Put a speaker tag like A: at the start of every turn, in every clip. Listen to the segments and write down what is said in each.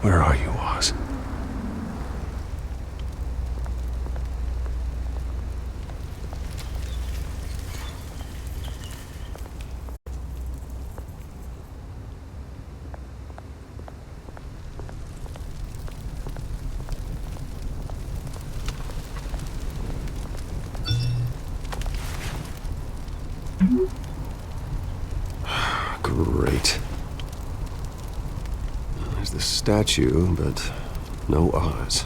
A: Where are you, Oz? Great. There's the statue, but no Oz.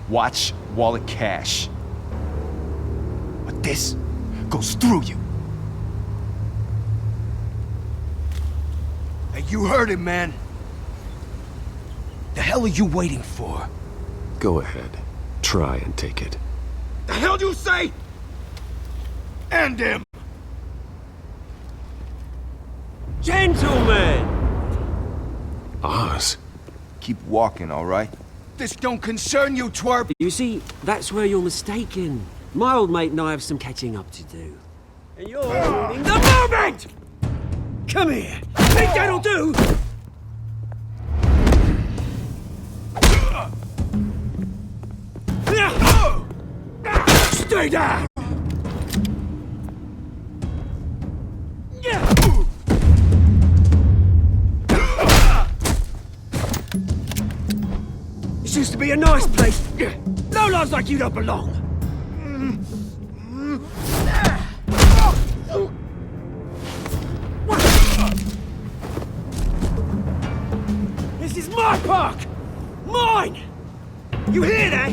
B: Watch wallet cash. But this goes through you. Hey, you heard him, man. The hell are you waiting for?
A: Go ahead. Try and take it.
B: The hell do you say? End him!
C: Gentlemen!
A: Oz?
B: Keep walking, all right? This don't concern you, twerp!
C: You see, that's where you're mistaken. My old mate and I have some catching up to do. And you're ruining the moment! Come here! Think that'll do? Stay down! This used to be a nice place. No lives like you don't belong. This is my park! Mine! You hear that?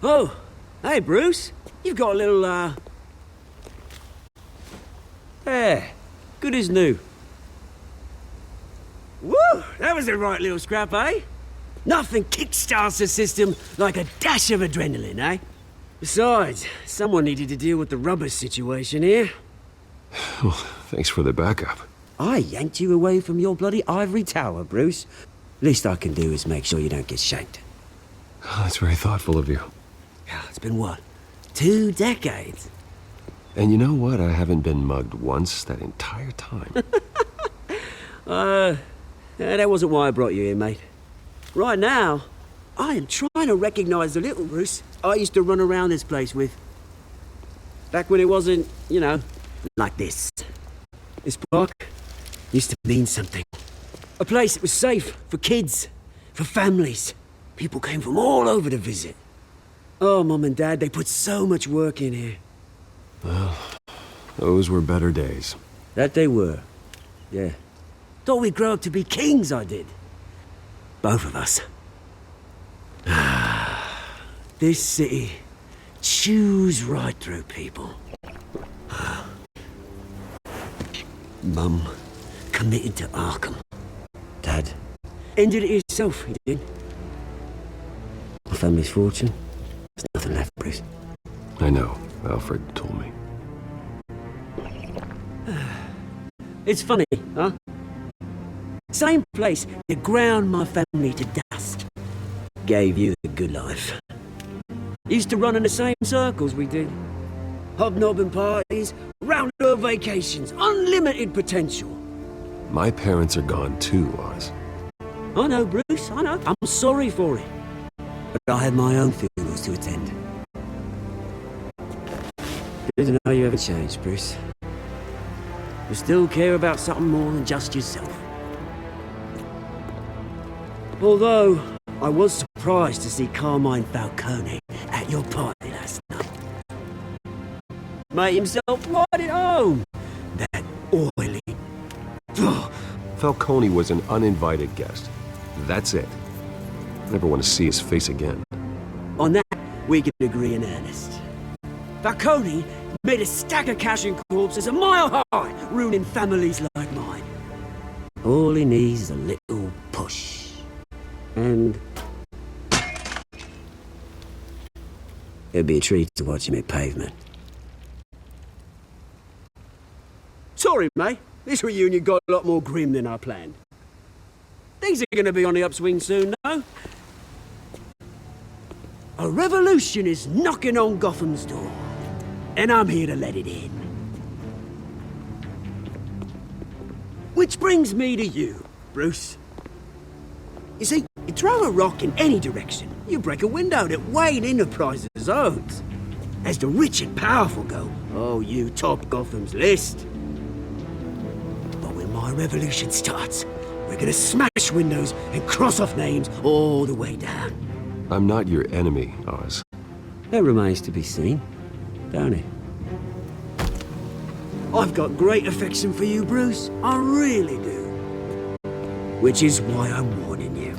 C: Oh, hey Bruce. You've got a little, Yeah, good as new. Woo! That was a right little scrap, eh? Nothing kickstarts the system like a dash of adrenaline, eh? Besides, someone needed to deal with the rubber situation here.
A: Well, thanks for the backup.
C: I yanked you away from your bloody ivory tower, Bruce. Least I can do is make sure you don't get shanked.
A: Oh, that's very thoughtful of you.
C: It's been what? 2 decades?
A: And you know what? I haven't been mugged once that entire time.
C: That wasn't why I brought you here, mate. Right now, I am trying to recognize the little Bruce I used to run around this place with. Back when it wasn't, you know, like this. This park used to mean something. A place that was safe for kids, for families. People came from all over to visit. Oh, Mum and Dad, they put so much work in here.
A: Well, those were better days.
C: That they were. Yeah. Thought we'd grow up to be kings, I did. Both of us. This city chews right through people. Mum committed to Arkham. Dad ended it himself, he did. My family's fortune. There's nothing left, Bruce.
A: I know. Alfred told me.
C: It's funny, huh? Same place that ground my family to dust. Gave you the good life. Used to run in the same circles we did. Hobnobbing parties, round-up vacations, unlimited potential.
A: My parents are gone too, Oz.
C: I know, Bruce, I know. I'm sorry for it. But I had my own funerals to attend. Good to know you haven't changed, Bruce. You still care about something more than just yourself. Although, I was surprised to see Carmine Falcone at your party last night. Made himself right at home. That oily...
A: Falcone was an uninvited guest. That's it. Never want to see his face again.
C: On that, we can agree in earnest. Falcone made a stack of cash and corpses a mile high, ruining families like mine. All he needs is a little push. And it'd be a treat to watch him hit pavement. Sorry, mate. This reunion got a lot more grim than I planned. Things are going to be on the upswing soon, though. A revolution is knocking on Gotham's door, and I'm here to let it in. Which brings me to you, Bruce. You see, you throw a rock in any direction, you break a window that Wayne Enterprises owns. As the rich and powerful go, oh, you top Gotham's list. But when my revolution starts, we're gonna smash windows and cross off names all the way down.
A: I'm not your enemy, Oz.
C: That remains to be seen, don't it? I've got great affection for you, Bruce. I really do. Which is why I'm warning you.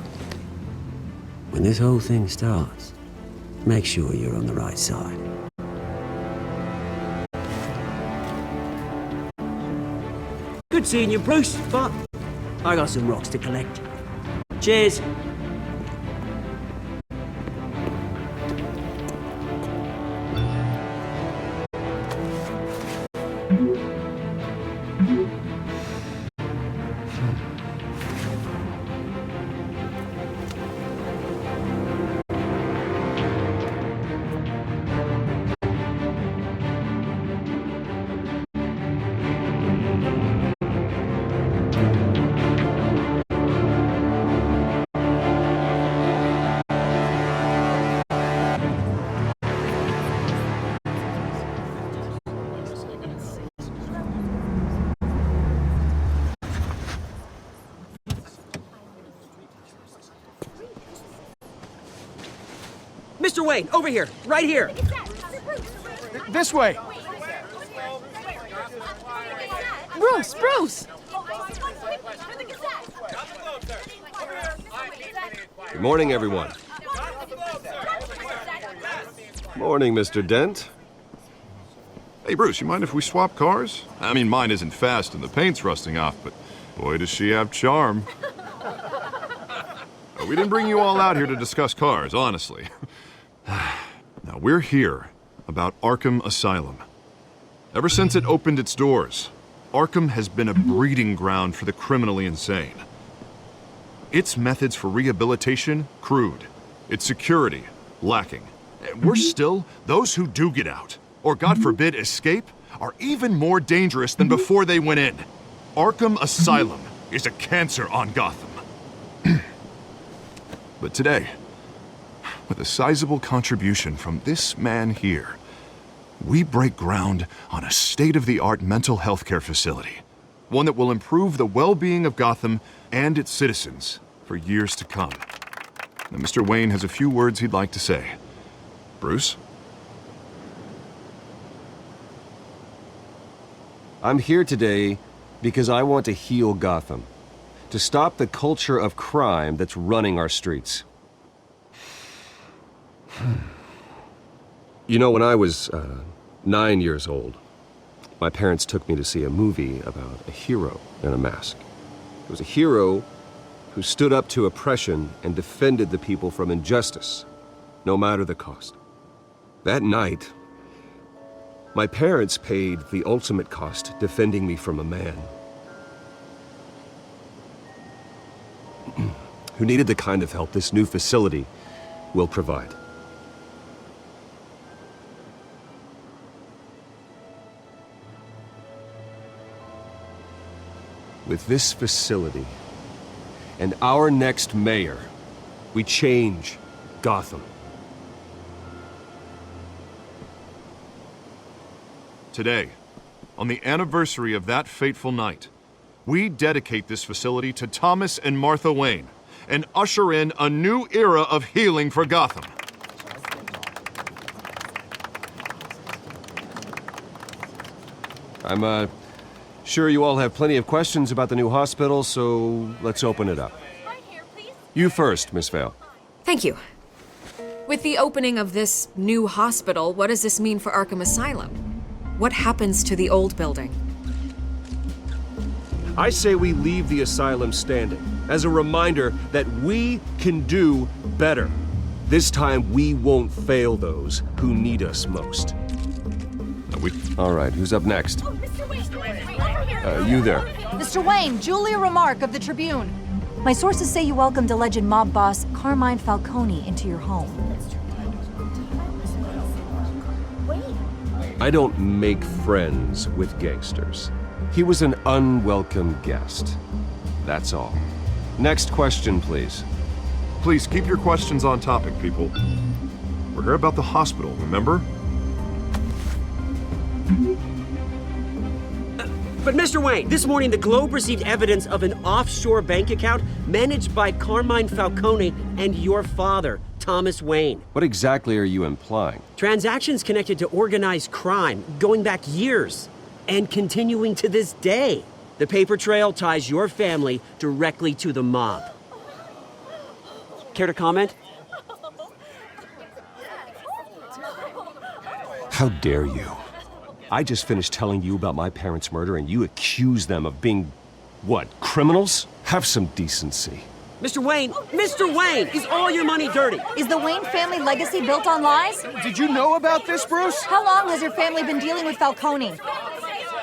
C: When this whole thing starts, make sure you're on the right side. Good seeing you, Bruce, but I got some rocks to collect. Cheers. Mr. Wayne, over here, right here.
B: This way!
D: Bruce, Bruce!
A: Good morning, everyone. Morning, Mr. Dent.
E: Hey, Bruce, you mind if we swap cars? I mean, mine isn't fast and the paint's rusting off, but boy, does she have charm. We didn't bring you all out here to discuss cars, honestly. Now, we're here about Arkham Asylum. Ever since it opened its doors, Arkham has been a breeding ground for the criminally insane. Its methods for rehabilitation, crude. Its security, lacking. And worse still, those who do get out, or God forbid escape, are even more dangerous than before they went in. Arkham Asylum is a cancer on Gotham. But today, with a sizable contribution from this man here, we break ground on a state-of-the-art mental health care facility. One that will improve the well-being of Gotham and its citizens for years to come. Now, Mr. Wayne has a few words he'd like to say. Bruce?
A: I'm here today because I want to heal Gotham. To stop the culture of crime that's running our streets. You know, when I was 9 years old, my parents took me to see a movie about a hero in a mask. It was a hero who stood up to oppression and defended the people from injustice, no matter the cost. That night, my parents paid the ultimate cost defending me from a man who needed the kind of help this new facility will provide. With this facility and our next mayor, we change Gotham.
E: Today, on the anniversary of that fateful night, we dedicate this facility to Thomas and Martha Wayne and usher in a new era of healing for Gotham.
A: I'm sure you all have plenty of questions about the new hospital, so let's open it up. You first, Miss Vale.
D: Thank you. With the opening of this new hospital, what does this mean for Arkham Asylum? What happens to the old building?
A: I say we leave the asylum standing as a reminder that we can do better. This time, we won't fail those who need us most. All right, who's up next? You there.
F: Mr. Wayne, Julia Remark of the Tribune. My sources say you welcomed alleged mob boss Carmine Falcone into your home.
A: I don't make friends with gangsters. He was an unwelcome guest. That's all. Next question, please.
E: Please keep your questions on topic, people. We're here about the hospital, remember?
C: But Mr. Wayne, this morning the Globe received evidence of an offshore bank account managed by Carmine Falcone and your father, Thomas Wayne.
A: What exactly are you implying?
C: Transactions connected to organized crime going back years and continuing to this day. The paper trail ties your family directly to the mob. Care to comment?
A: How dare you? I just finished telling you about my parents' murder and you accuse them of being, what, criminals? Have some decency.
C: Mr. Wayne, is all your money dirty?
F: Is the Wayne family legacy built on lies?
B: Did you know about this, Bruce?
F: How long has your family been dealing with Falcone?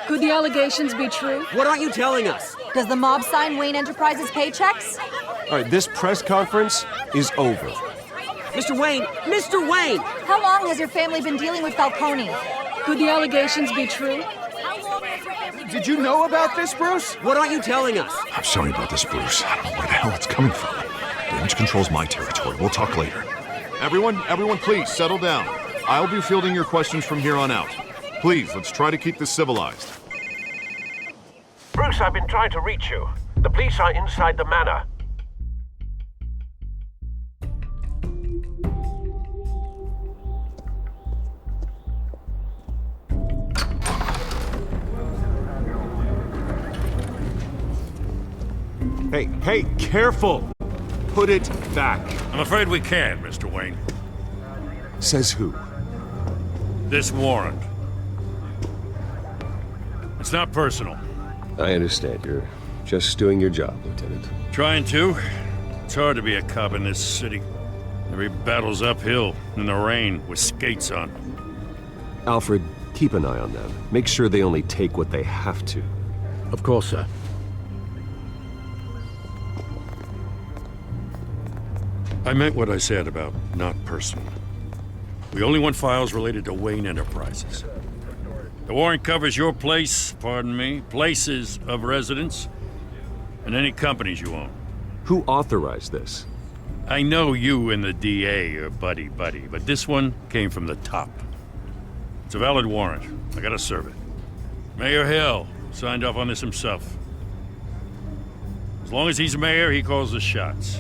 G: Could the allegations be true?
C: What aren't you telling us?
F: Does the mob sign Wayne Enterprises paychecks?
A: All right, this press conference is over.
C: Mr. Wayne!
F: How long has your family been dealing with Falcone?
G: Could the allegations be true?
B: Did you know about this, Bruce?
C: What aren't you telling us?
E: I'm sorry about this, Bruce. I don't know where the hell it's coming from. Damage control's my territory. We'll talk later. Everyone, please settle down. I'll be fielding your questions from here on out. Please, let's try to keep this civilized.
H: Bruce, I've been trying to reach you. The police are inside the manor.
A: Hey, careful! Put it back.
I: I'm afraid we can't, Mr. Wayne.
A: Says who?
I: This warrant. It's not personal.
A: I understand. You're just doing your job, Lieutenant.
I: Trying to. It's hard to be a cop in this city. Every battle's uphill, in the rain, with skates on.
A: Alfred, keep an eye on them. Make sure they only take what they have to.
H: Of course, sir.
I: I meant what I said about not personal. We only want files related to Wayne Enterprises. The warrant covers your place, pardon me, places of residence, and any companies you own.
A: Who authorized this?
I: I know you and the DA are buddy-buddy, but this one came from the top. It's a valid warrant. I gotta serve it. Mayor Hill signed off on this himself. As long as he's mayor, he calls the shots.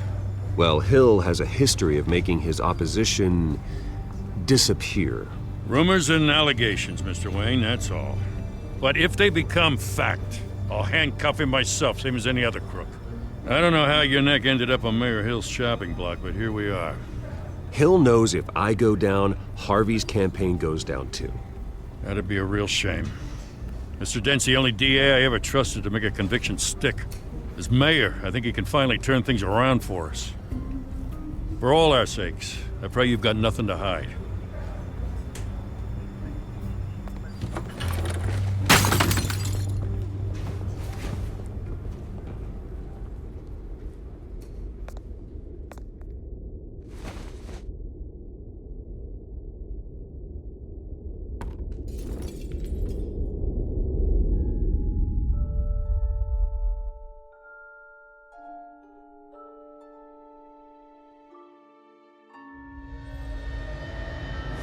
A: Well, Hill has a history of making his opposition disappear.
I: Rumors and allegations, Mr. Wayne, that's all. But if they become fact, I'll handcuff him myself, same as any other crook. I don't know how your neck ended up on Mayor Hill's chopping block, but here we are.
A: Hill knows if I go down, Harvey's campaign goes down too.
I: That'd be a real shame. Mr. Dent's the only DA I ever trusted to make a conviction stick. As mayor, I think he can finally turn things around for us. For all our sakes, I pray you've got nothing to hide.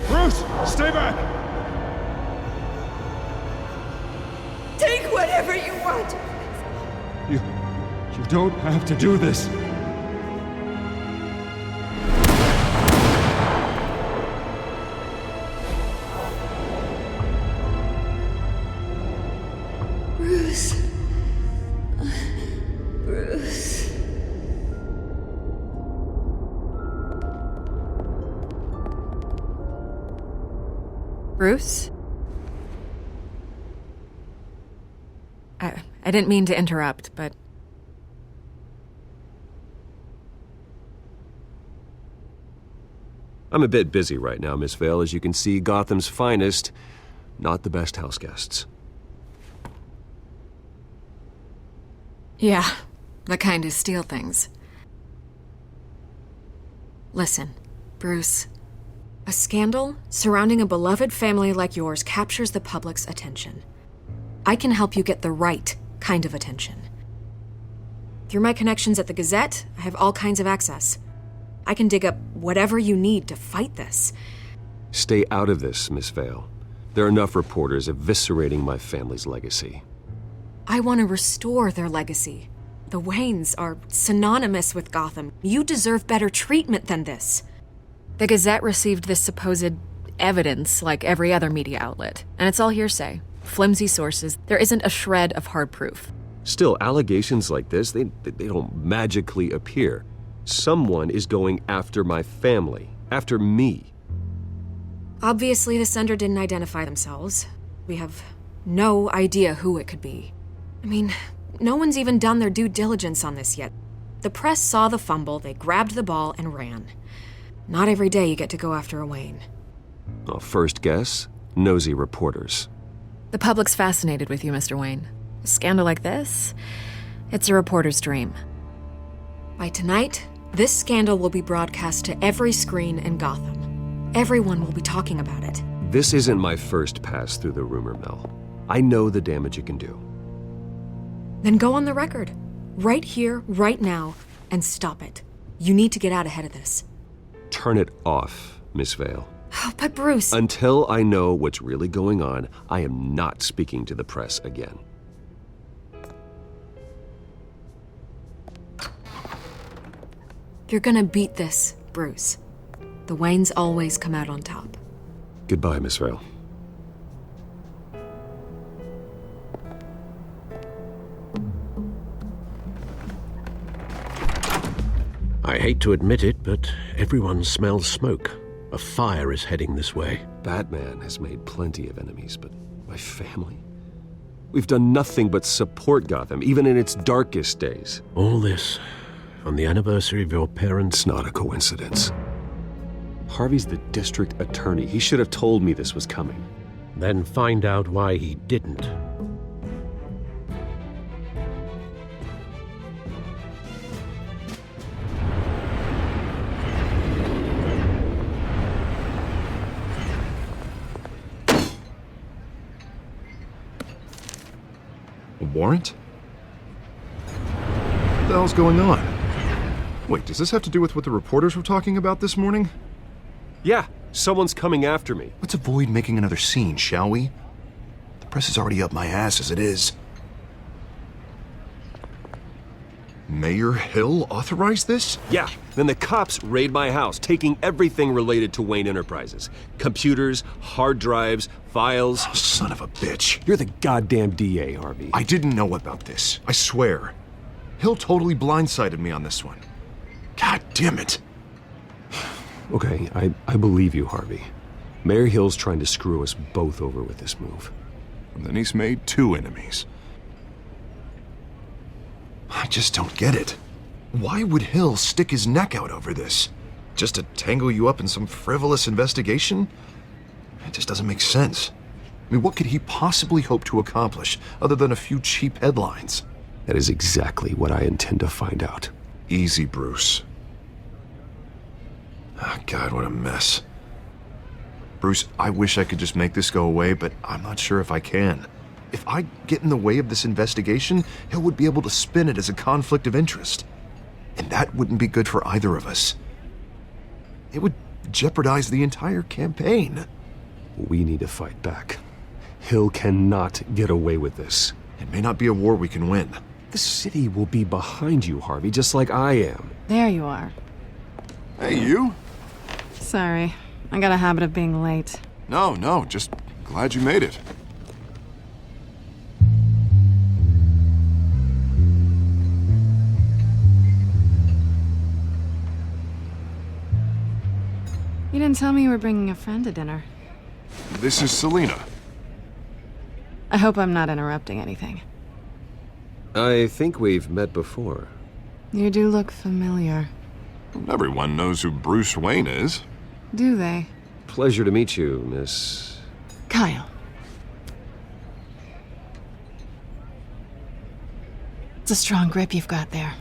B: Bruce, stay back!
J: Take whatever you want.
B: You don't have to do this.
J: Bruce. Bruce.
D: Bruce? I didn't mean to interrupt, but
A: I'm a bit busy right now, Miss Vale. As you can see, Gotham's finest, not the best house guests.
D: yeah, the kind who steal things. Listen, Bruce. A scandal surrounding a beloved family like yours captures the public's attention. I can help you get the right kind of attention. Through my connections at the Gazette, I have all kinds of access. I can dig up whatever you need to fight this.
A: Stay out of this, Miss Vale. There are enough reporters eviscerating my family's legacy.
D: I want to restore their legacy. The Waynes are synonymous with Gotham. You deserve better treatment than this. The Gazette received this supposed evidence like every other media outlet, and it's all hearsay. Flimsy sources. There isn't a shred of hard proof.
A: Still, allegations like this, they don't magically appear. Someone is going after my family, after me.
D: Obviously, the sender didn't identify themselves. We have no idea who it could be. I mean, no one's even done their due diligence on this yet. The press saw the fumble, they grabbed the ball and ran. Not every day you get to go after a Wayne.
A: Well, first guess, nosy reporters.
D: The public's fascinated with you, Mr. Wayne. A scandal like this, it's a reporter's dream. By tonight, this scandal will be broadcast to every screen in Gotham. Everyone will be talking about it.
A: This isn't my first pass through the rumor mill. I know the damage it can do.
D: Then go on the record. Right here, right now, and stop it. You need to get out ahead of this.
A: Turn it off, Miss Vale.
D: Oh, but Bruce...
A: Until I know what's really going on, I am not speaking to the press again.
D: You're gonna beat this, Bruce. The Waynes always come out on top.
A: Goodbye, Miss Vale.
K: I hate to admit it, but everyone smells smoke. A fire is heading this way.
A: Batman has made plenty of enemies, but my family? We've done nothing but support Gotham, even in its darkest days.
K: All this on the anniversary of your parents'
A: It's not a coincidence. Harvey's the district attorney. He should have told me this was coming.
K: Then find out why he didn't.
E: A warrant? What the hell's going on? Wait, does this have to do with what the reporters were talking about this morning?
A: Yeah, someone's coming after me.
B: Let's avoid making another scene, shall we? The press is already up my ass as it is.
E: Mayor Hill authorized this?
A: Yeah, then the cops raid my house, taking everything related to Wayne Enterprises. Computers, hard drives, files.
B: Oh, son of a bitch.
A: You're the goddamn DA, Harvey.
E: I didn't know about this. I swear. Hill totally blindsided me on this one. God damn it.
A: Okay, I believe you, Harvey. Mayor Hill's trying to screw us both over with this move.
E: And then he's made two enemies.
B: I just don't get it. Why would Hill stick his neck out over this?
E: Just to tangle you up in some frivolous investigation?
B: It just doesn't make sense.
E: I mean, what could he possibly hope to accomplish other than a few cheap headlines?
A: That is exactly what I intend to find out.
E: Easy, Bruce. Oh, God, what a mess. Bruce, I wish I could just make this go away, but I'm not sure if I can. If I get in the way of this investigation, Hill would be able to spin it as a conflict of interest. And that wouldn't be good for either of us. It would jeopardize the entire campaign.
A: We need to fight back. Hill cannot get away with this.
E: It may not be a war we can win.
A: The city will be behind you, Harvey, just like I am.
L: There you are.
E: Hey, you?
L: Sorry. I got a habit of being late.
E: No, just glad you made it.
L: You didn't tell me you were bringing a friend to dinner.
E: This is Selena.
L: I hope I'm not interrupting anything.
A: I think we've met before.
L: You do look familiar.
E: Everyone knows who Bruce Wayne is.
L: Do they?
A: Pleasure to meet you, Miss...
L: Kyle. It's a strong grip you've got there.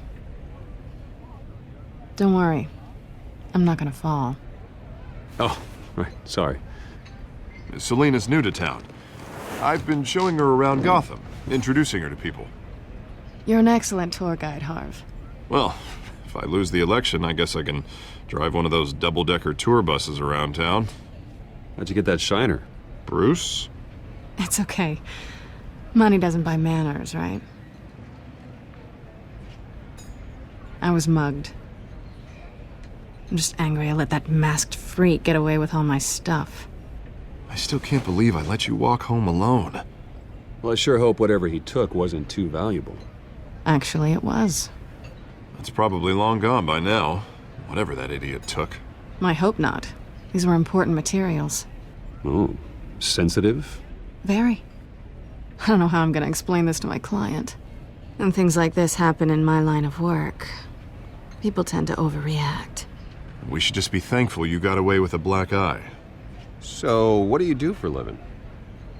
L: Don't worry. I'm not gonna fall.
A: Oh, right, sorry.
E: Selena's new to town. I've been showing her around Gotham, introducing her to people.
L: You're an excellent tour guide, Harv.
E: Well, if I lose the election, I guess I can drive one of those double-decker tour buses around town.
A: How'd you get that shiner?
E: Bruce?
L: It's okay. Money doesn't buy manners, right? I was mugged. I'm just angry I let that masked freak get away with all my stuff.
E: I still can't believe I let you walk home alone.
A: Well, I sure hope whatever he took wasn't too valuable.
L: Actually, it was.
E: It's probably long gone by now, whatever that idiot took.
L: I hope not. These were important materials.
A: Ooh, sensitive?
L: Very. I don't know how I'm gonna explain this to my client. When things like this happen in my line of work, people tend to overreact.
E: We should just be thankful you got away with a black eye.
A: So, what do you do for a living?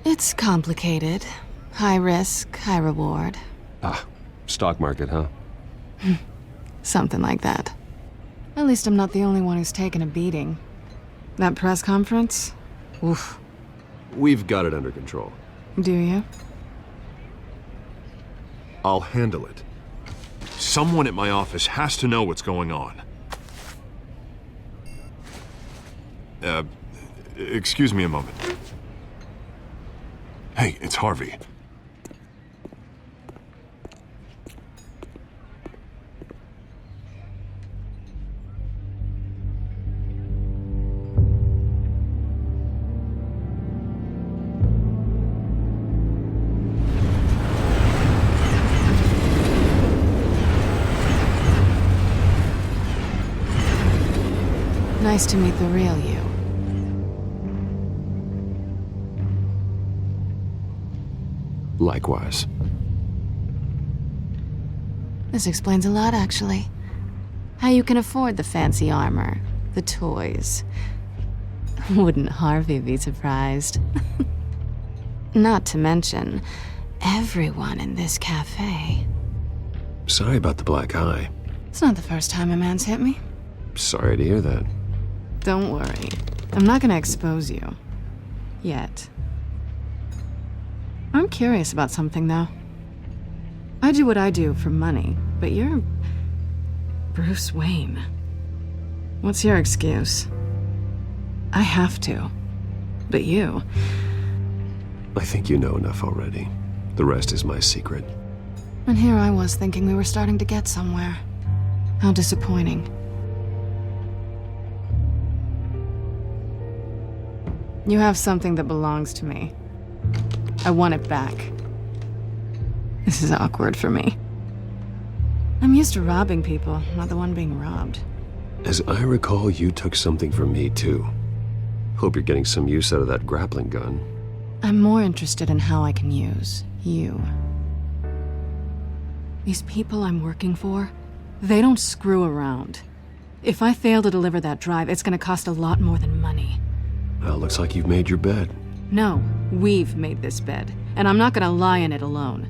L: It's complicated. High risk, high reward.
A: Ah, stock market, huh?
L: Something like that. At least I'm not the only one who's taken a beating. That press conference? Oof.
A: We've got it under control.
L: Do you?
E: I'll handle it. Someone at my office has to know what's going on. Excuse me a moment. Hey, it's Harvey.
L: Nice to meet the real you.
A: Likewise.
L: This explains a lot, actually. How you can afford the fancy armor, the toys. Wouldn't Harvey be surprised? Not to mention, everyone in this cafe.
A: Sorry about the black eye.
L: It's not the first time a man's hit me.
A: Sorry to hear that.
L: Don't worry. I'm not gonna expose you. Yet. I'm curious about something, though. I do what I do for money, but you're... Bruce Wayne. What's your excuse? I have to. But you...
A: I think you know enough already. The rest is my secret.
L: And here I was thinking we were starting to get somewhere. How disappointing. You have something that belongs to me. I want it back. This is awkward for me. I'm used to robbing people, not the one being robbed.
A: As I recall, you took something from me, too. Hope you're getting some use out of that grappling gun.
L: I'm more interested in how I can use you. These people I'm working for, they don't screw around. If I fail to deliver that drive, it's gonna cost a lot more than money.
A: Well, looks like you've made your bed.
L: No, we've made this bed, and I'm not gonna lie in it alone.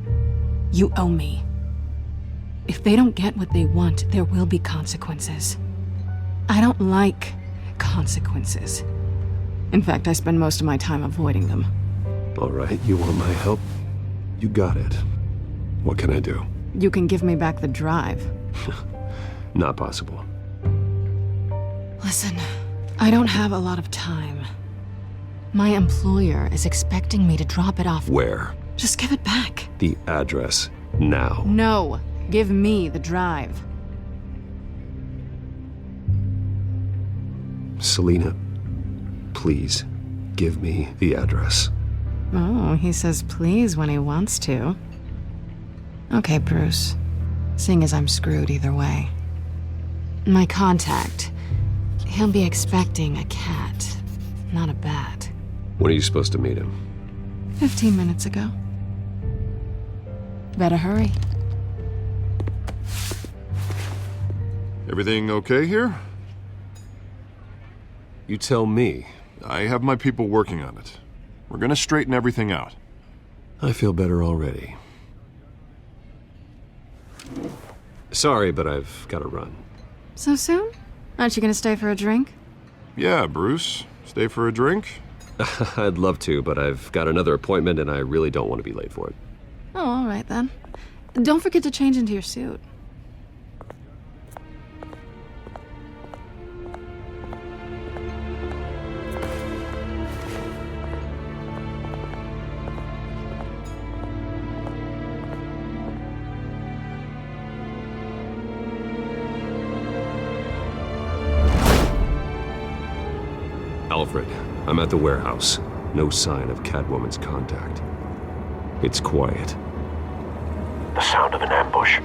L: You owe me. If they don't get what they want, there will be consequences. I don't like consequences. In fact, I spend most of my time avoiding them.
A: All right, you want my help? You got it. What can I do?
L: You can give me back the drive.
A: Not possible.
L: Listen, I don't have a lot of time. My employer is expecting me to drop it off.
A: Where?
L: Just give it back.
A: The address, now.
L: No, give me the drive.
A: Selena, please, give me the address.
L: Oh, he says please when he wants to. Okay, Bruce. Seeing as I'm screwed either way. My contact, he'll be expecting a cat, not a bat.
A: When are you supposed to meet him?
L: 15 minutes ago. Better hurry.
E: Everything okay here?
A: You tell me.
E: I have my people working on it. We're gonna straighten everything out.
A: I feel better already. Sorry, but I've got to run.
L: So soon? Aren't you gonna stay for a drink?
E: Yeah, Bruce. Stay for a drink?
A: I'd love to, but I've got another appointment and I really don't want to be late for it.
L: Oh, all right then. Don't forget to change into your suit.
A: Alfred, I'm at the warehouse. No sign of Catwoman's contact. It's quiet.
H: The sound of an ambush.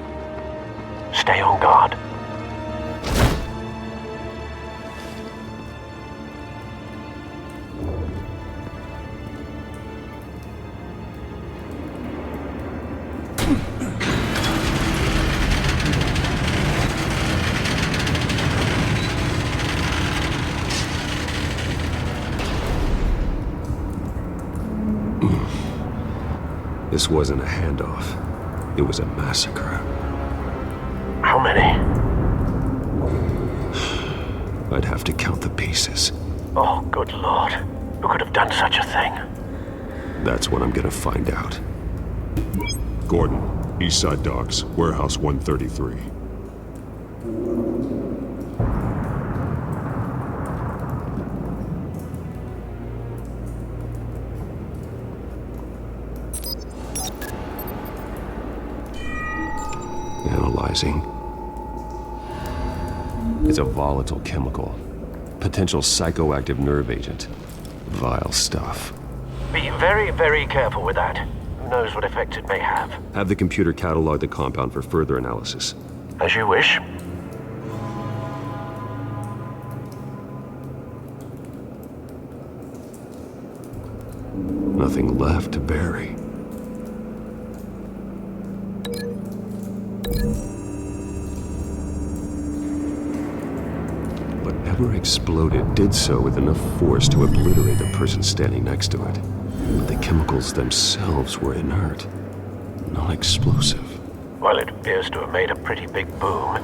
H: Stay on guard.
A: This wasn't a handoff. It was a massacre.
H: How many?
A: I'd have to count the pieces.
H: Oh, good lord. Who could have done such a thing?
A: That's what I'm gonna find out.
M: Gordon, Eastside Docks, Warehouse 133.
A: Analyzing. It's a volatile chemical. Potential psychoactive nerve agent. Vile stuff.
H: Be very, very careful with that. Who knows what effect it may have?
A: Have the computer catalog the compound for further analysis.
H: As you wish.
A: Nothing left to bury. Whatever exploded did so with enough force to obliterate the person standing next to it. But the chemicals themselves were inert, not explosive.
H: Well, it appears to have made a pretty big boom.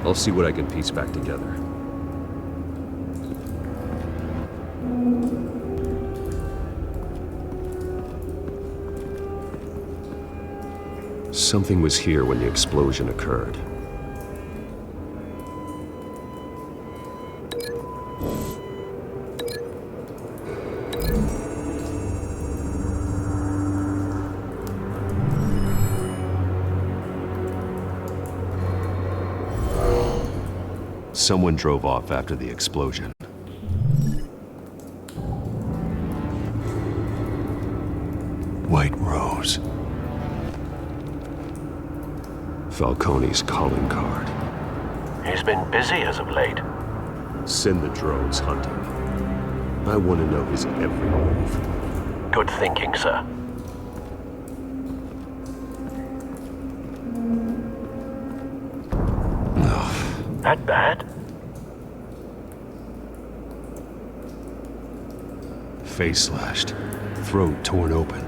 A: I'll see what I can piece back together. Something was here when the explosion occurred. Someone drove off after the explosion. White Rose. Falcone's calling card.
H: He's been busy as of late.
A: Send the drones hunting. I want to know his every move.
H: Good thinking, sir. That bad?
A: Face slashed, throat torn open.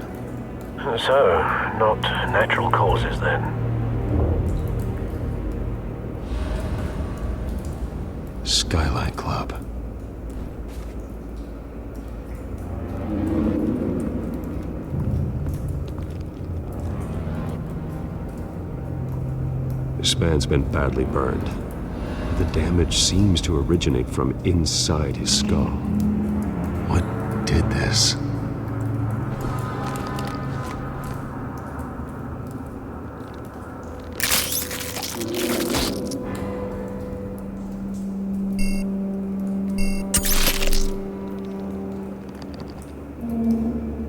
H: So, not natural causes then.
A: Skyline Club. This man's been badly burned. The damage seems to originate from inside his skull. What did this?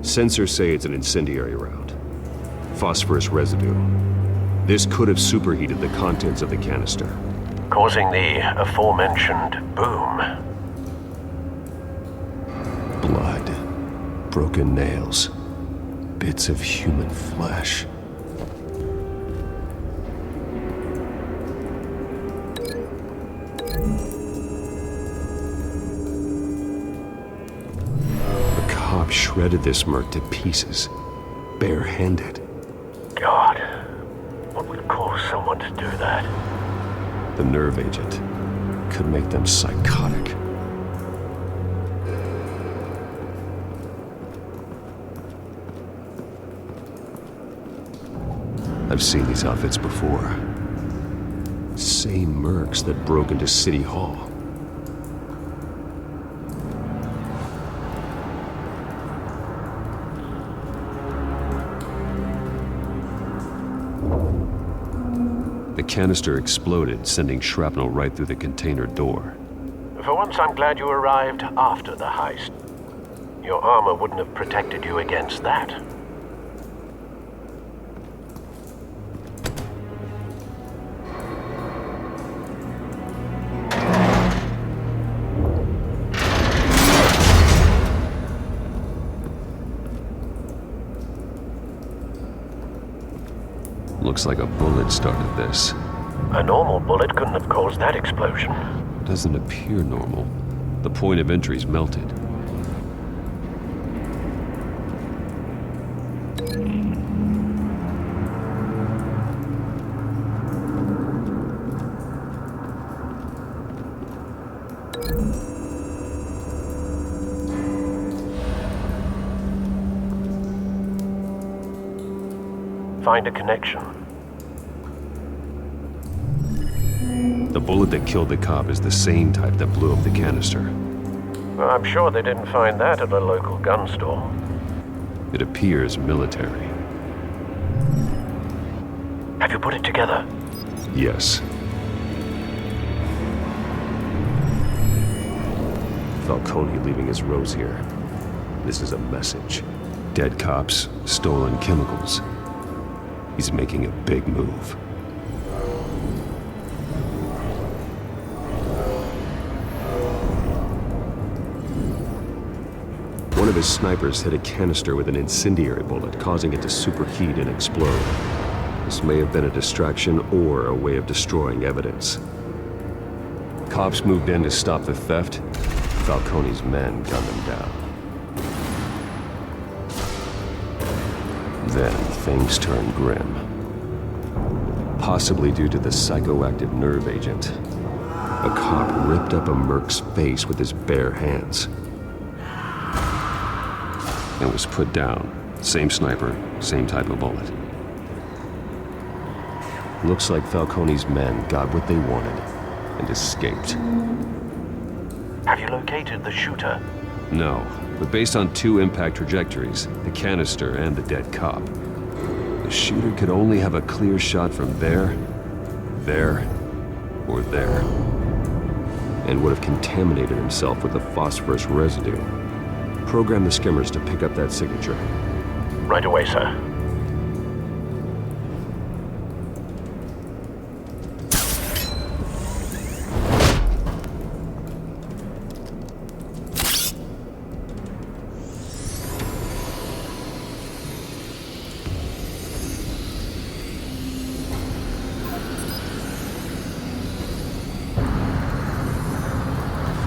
A: Sensors say it's an incendiary round. Phosphorus residue. This could have superheated the contents of the canister,
H: causing the aforementioned boom.
A: Blood, broken nails, bits of human flesh. shredded this merc to pieces, barehanded.
H: God, what would cause someone to do that?
A: The nerve agent could make them psychotic. I've seen these outfits before. Same mercs that broke into City Hall. The canister exploded, sending shrapnel right through the container door.
H: For once, I'm glad you arrived after the heist. Your armor wouldn't have protected you against that.
A: Looks like a bullet started this.
H: A normal bullet couldn't have caused that explosion.
A: Doesn't appear normal. The point of entry's melted.
H: Find a connection.
A: The bullet that killed the cop is the same type that blew up the canister.
H: Well, I'm sure they didn't find that at a local gun store.
A: It appears military.
H: Have you put it together?
A: Yes. Falcone leaving his rose here. This is a message. Dead cops, stolen chemicals. He's making a big move. One of his snipers hit a canister with an incendiary bullet, causing it to superheat and explode. This may have been a distraction or a way of destroying evidence. Cops moved in to stop the theft. Falcone's men gunned them down. Then things turned grim. Possibly due to the psychoactive nerve agent. A cop ripped up a merc's face with his bare hands. And was put down. Same sniper, same type of bullet. Looks like Falcone's men got what they wanted and escaped.
H: Have you located the shooter?
A: No, but based on two impact trajectories, the canister and the dead cop, the shooter could only have a clear shot from there, or there, and would have contaminated himself with the phosphorus residue. Program the skimmers to pick up that signature.
H: Right away, sir.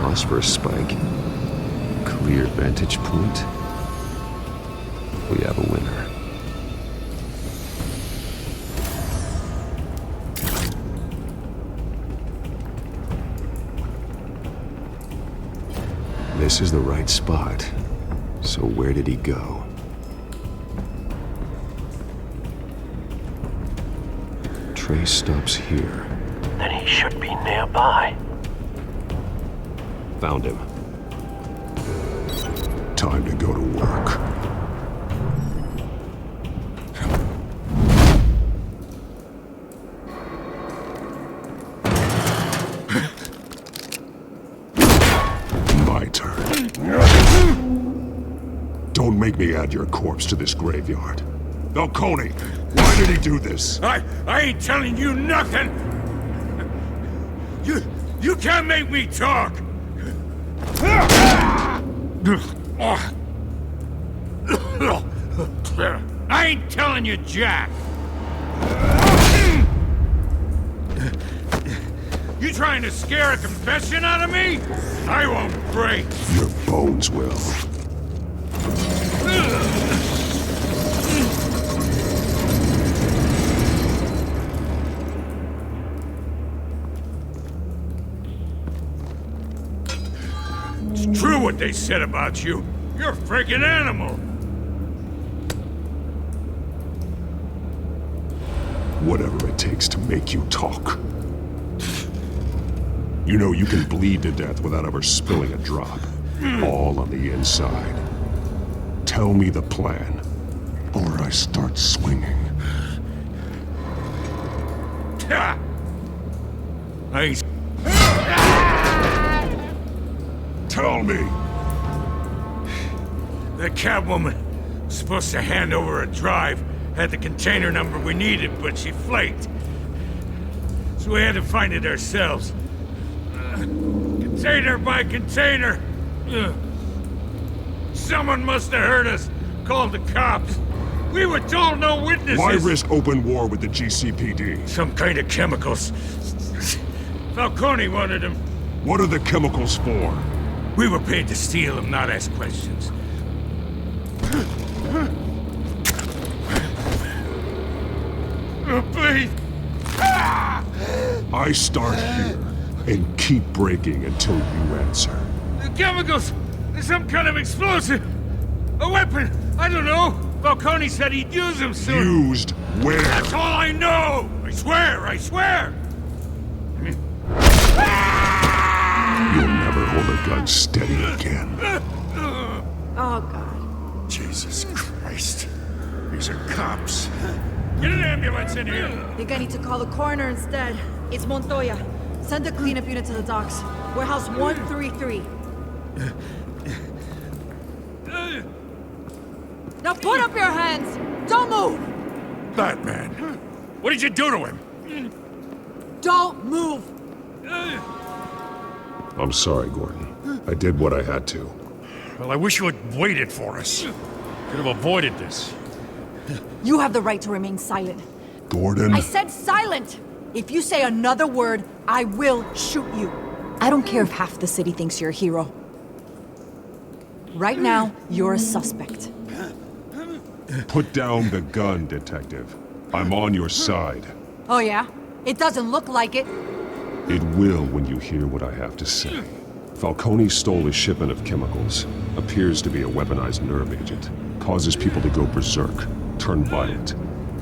A: Phosphorus spike. Clear vantage point. We have a winner. This is the right spot. So where did he go? Trace stops here.
H: Then he should be nearby.
A: Found him.
M: Time to go to work. My turn. Don't make me add your corpse to this graveyard. Falcone, why did he do this?
I: I ain't telling you nothing! You can't make me talk! I ain't telling you jack! You trying to scare a confession out of me? I won't break!
M: Your bones will.
I: what they said about you. You're a freaking animal.
M: Whatever it takes to make you talk. You know you can bleed to death without ever spilling a drop. All on the inside. Tell me the plan, or I start swinging. Tell me!
I: The cabwoman was supposed to hand over a drive, had the container number we needed, but she flaked. So we had to find it ourselves. Container by container. Someone must have heard us, called the cops. We were told no witnesses.
M: Why risk open war with the GCPD?
I: Some kind of chemicals. Falcone wanted them.
M: What are the chemicals for?
I: We were paid to steal them, not ask questions. Please.
M: I start here and keep breaking until you answer.
I: The chemicals! There's some kind of explosive! A weapon! I don't know! Falcone said he'd use them soon.
M: Used where?
I: That's all I know! I swear! I swear!
M: You'll never hold a gun steady again.
J: Oh, God.
I: Jesus Christ. These are cops. Get an ambulance in here!
F: Think I need to call the coroner instead. It's Montoya. Send the cleanup unit to the docks. Warehouse 133. Now put up your hands! Don't move!
I: Batman. What did you do to him?
F: Don't move!
M: I'm sorry, Gordon. I did what I had to.
I: Well, I wish you had waited for us. Could have avoided this.
F: You have the right to remain silent.
M: Gordon?
F: I said silent! If you say another word, I will shoot you. I don't care if half the city thinks you're a hero. Right now, you're a suspect.
M: Put down the gun, Detective. I'm on your side.
F: Oh yeah? It doesn't look like it.
M: It will when you hear what I have to say. Falcone stole a shipment of chemicals. Appears to be a weaponized nerve agent. Causes people to go berserk, turn violent.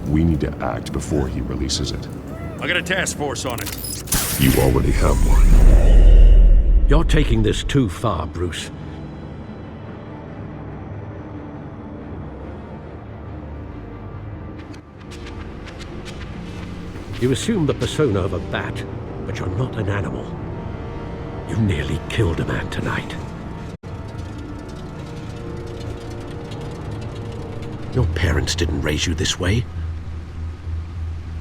M: We need to act before he releases it.
I: I got a task force on it.
M: You already have one.
K: You're taking this too far, Bruce. You assume the persona of a bat, but you're not an animal. You nearly killed a man tonight. Your parents didn't raise you this way.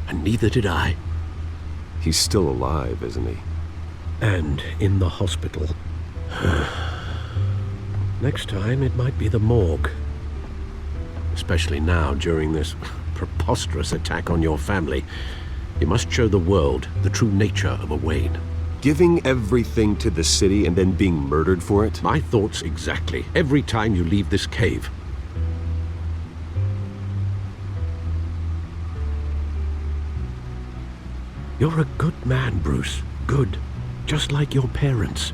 K: And neither did I.
A: He's still alive, isn't he?
K: And in the hospital. Next time, it might be the morgue. Especially now, during this preposterous attack on your family. You must show the world the true nature of a Wayne.
A: Giving everything to the city and then being murdered for it?
K: My thoughts exactly. Every time you leave this cave. You're a good man, Bruce. Good. Just like your parents.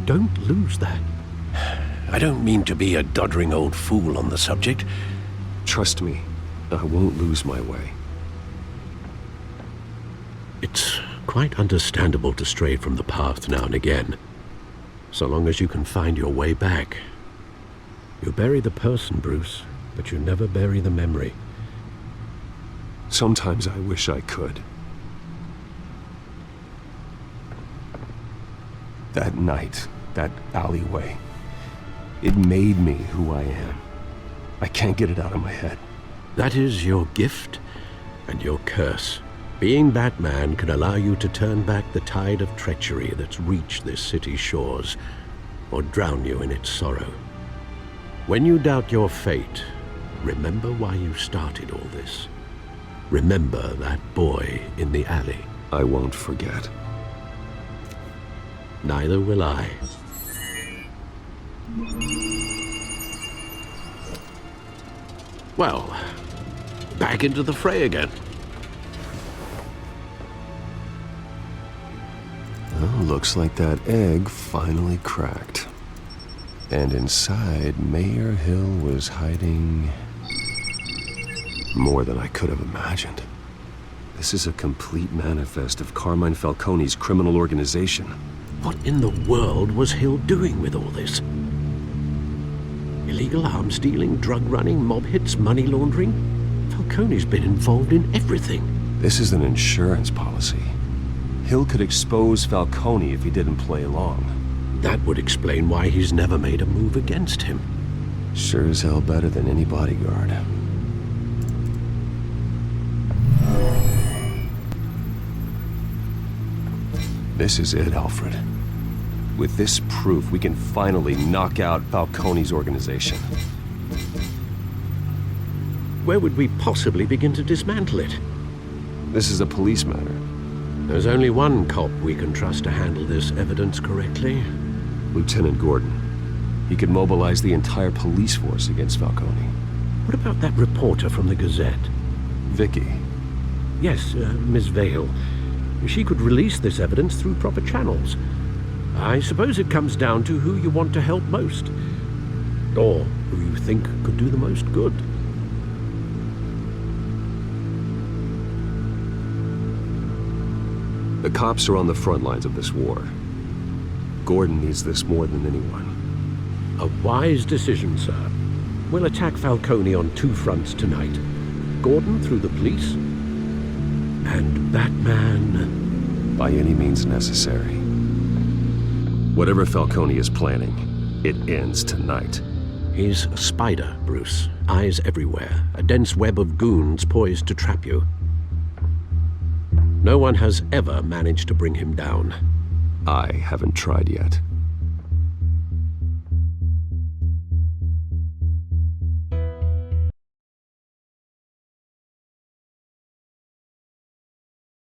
K: Don't lose that. I don't mean to be a doddering old fool on the subject.
A: Trust me, I won't lose my way.
K: It's quite understandable to stray from the path now and again. So long as you can find your way back. You bury the person, Bruce, but you never bury the memory.
A: Sometimes I wish I could. That night, that alleyway, it made me who I am. I can't get it out of my head.
K: That is your gift and your curse. Being Batman can allow you to turn back the tide of treachery that's reached this city's shores, or drown you in its sorrow. When you doubt your fate, remember why you started all this. Remember that boy in the alley.
A: I won't forget.
K: Neither will I. Well, back into the fray again.
A: Well, looks like that egg finally cracked. And inside, Mayor Hill was hiding more than I could have imagined. This is a complete manifest of Carmine Falcone's criminal organization.
K: What in the world was Hill doing with all this? Illegal arms dealing, drug running, mob hits, money laundering? Falcone's been involved in everything.
A: This is an insurance policy. Hill could expose Falcone if he didn't play along.
K: That would explain why he's never made a move against him.
A: Sure as hell better than any bodyguard. This is it, Alfred. With this proof, we can finally knock out Falcone's organization.
K: Where would we possibly begin to dismantle it?
A: This is a police matter.
K: There's only one cop we can trust to handle this evidence correctly.
A: Lieutenant Gordon. He could mobilize the entire police force against Falcone.
K: What about that reporter from the Gazette?
A: Vicky.
K: Yes, Miss Vale. She could release this evidence through proper channels. I suppose it comes down to who you want to help most. Or who you think could do the most good.
A: The cops are on the front lines of this war. Gordon needs this more than anyone.
K: A wise decision, sir. We'll attack Falcone on two fronts tonight. Gordon through the police, and Batman...
A: by any means necessary. Whatever Falcone is planning, it ends tonight.
K: He's a spider, Bruce. Eyes everywhere. A dense web of goons poised to trap you. No one has ever managed to bring him down.
A: I haven't tried yet.